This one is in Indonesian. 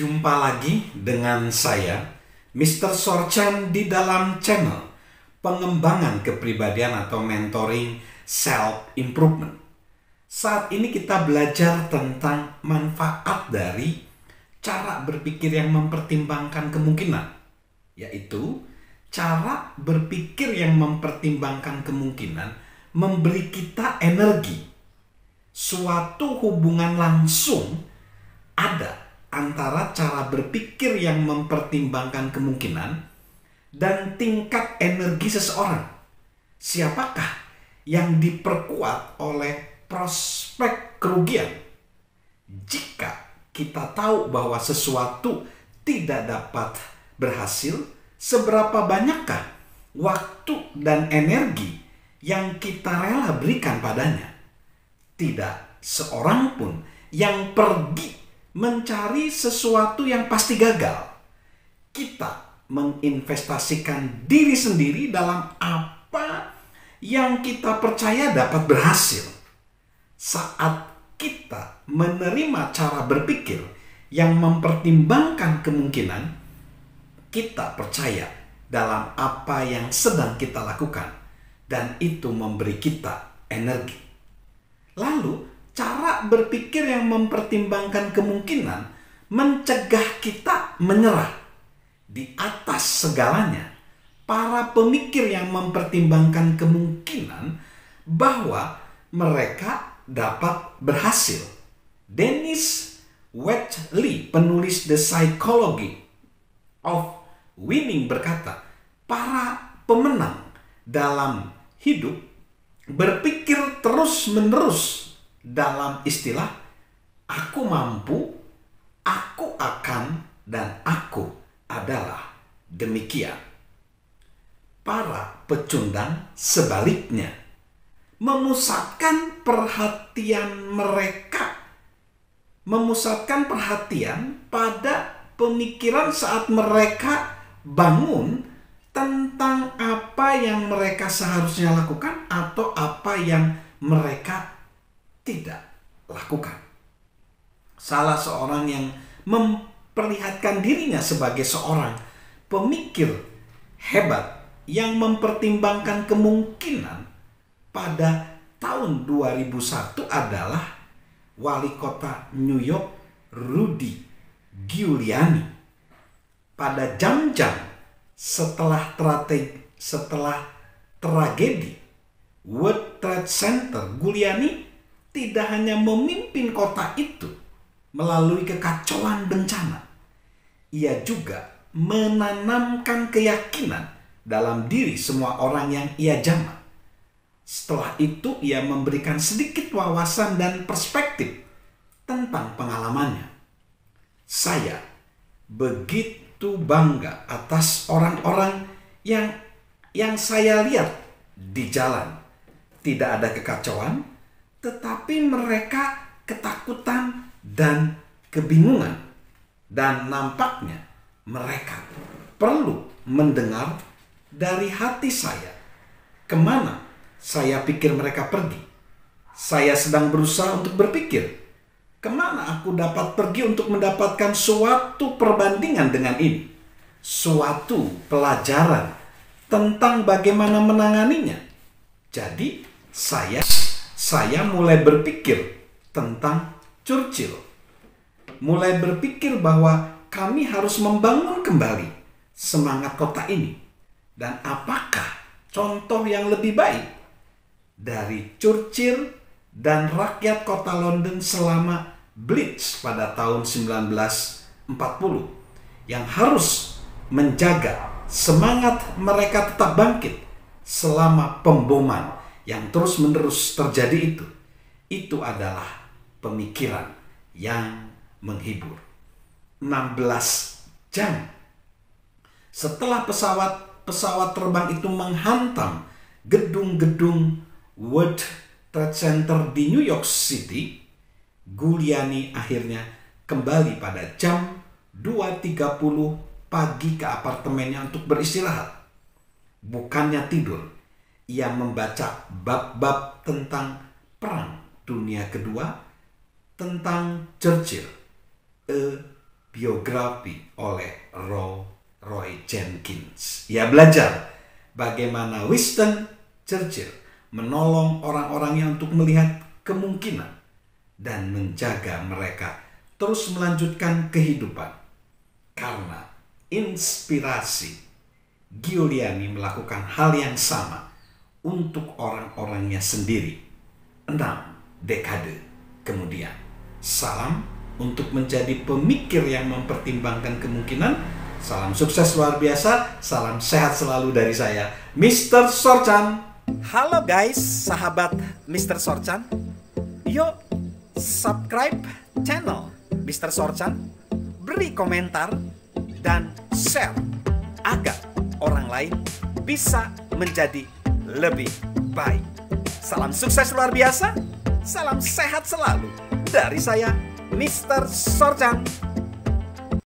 Jumpa lagi dengan saya, Mr. Sorchan, di dalam channel pengembangan kepribadian atau mentoring self-improvement. Saat ini kita belajar tentang manfaat dari cara berpikir yang mempertimbangkan kemungkinan, yaitu cara berpikir yang mempertimbangkan kemungkinan memberi kita energi. Suatu hubungan langsung ada antara cara berpikir yang mempertimbangkan kemungkinan dan tingkat energi seseorang. Siapakah yang diperkuat oleh prospek kerugian? Jika kita tahu bahwa sesuatu tidak dapat berhasil, seberapa banyakkah waktu dan energi yang kita rela berikan padanya? Tidak seorang pun yang pergi mencari sesuatu yang pasti gagal. Kita menginvestasikan diri sendiri dalam apa yang kita percaya dapat berhasil. Saat kita menerima cara berpikir yang mempertimbangkan kemungkinan, kita percaya dalam apa yang sedang kita lakukan, dan itu memberi kita energi. Lalu, cara berpikir yang mempertimbangkan kemungkinan mencegah kita menyerah. Di atas segalanya, para pemikir yang mempertimbangkan kemungkinan bahwa mereka dapat berhasil. Dennis Waitley, penulis The Psychology of Winning, berkata, para pemenang dalam hidup berpikir terus-menerus dalam istilah aku mampu, aku akan, dan aku adalah demikian. Para pecundang sebaliknya memusatkan perhatian pada pemikiran saat mereka bangun tentang apa yang mereka seharusnya lakukan atau apa yang mereka tidak lakukan. Salah seorang yang memperlihatkan dirinya sebagai seorang pemikir hebat yang mempertimbangkan kemungkinan pada tahun 2001 adalah wali kota New York, Rudy Giuliani. Pada jam-jam setelah tragedi World Trade Center, Giuliani tidak hanya memimpin kota itu melalui kekacauan bencana, ia juga menanamkan keyakinan dalam diri semua orang yang ia jamah. Setelah itu, ia memberikan sedikit wawasan dan perspektif tentang pengalamannya. Saya begitu bangga atas orang-orang yang saya lihat di jalan. Tidak ada kekacauan, tetapi mereka ketakutan dan kebingungan. Dan nampaknya mereka perlu mendengar dari hati saya kemana saya pikir mereka pergi. Saya sedang berusaha untuk berpikir, kemana aku dapat pergi untuk mendapatkan suatu perbandingan dengan ini, suatu pelajaran tentang bagaimana menanganinya. Jadi saya mulai berpikir tentang Churchill, mulai berpikir bahwa kami harus membangun kembali semangat kota ini. Dan apakah contoh yang lebih baik dari Churchill dan rakyat kota London selama Blitz pada tahun 1940 yang harus menjaga semangat mereka tetap bangkit selama pemboman yang terus-menerus terjadi itu? Itu adalah pemikiran yang menghibur. 16 jam setelah pesawat terbang itu menghantam gedung-gedung World Trade Center di New York City, Giuliani akhirnya kembali pada jam 2.30 pagi ke apartemennya untuk beristirahat. Bukannya tidur, ia membaca bab-bab tentang Perang Dunia Kedua, tentang Churchill, A biografi oleh Roy Jenkins. Ia belajar bagaimana Winston Churchill menolong orang-orangnya untuk melihat kemungkinan dan menjaga mereka terus melanjutkan kehidupan. Karena inspirasi, Giuliani melakukan hal yang sama untuk orang-orangnya sendiri 6 dekade kemudian. Salam untuk menjadi pemikir yang mempertimbangkan kemungkinan. Salam sukses luar biasa, salam sehat selalu dari saya, Mr. Sorchan. Halo guys, sahabat Mr. Sorchan. Yuk subscribe channel Mr. Sorchan, beri komentar dan share agar orang lain bisa menjadi lebih baik. Salam sukses luar biasa, salam sehat selalu dari saya, Mr. Sorchan.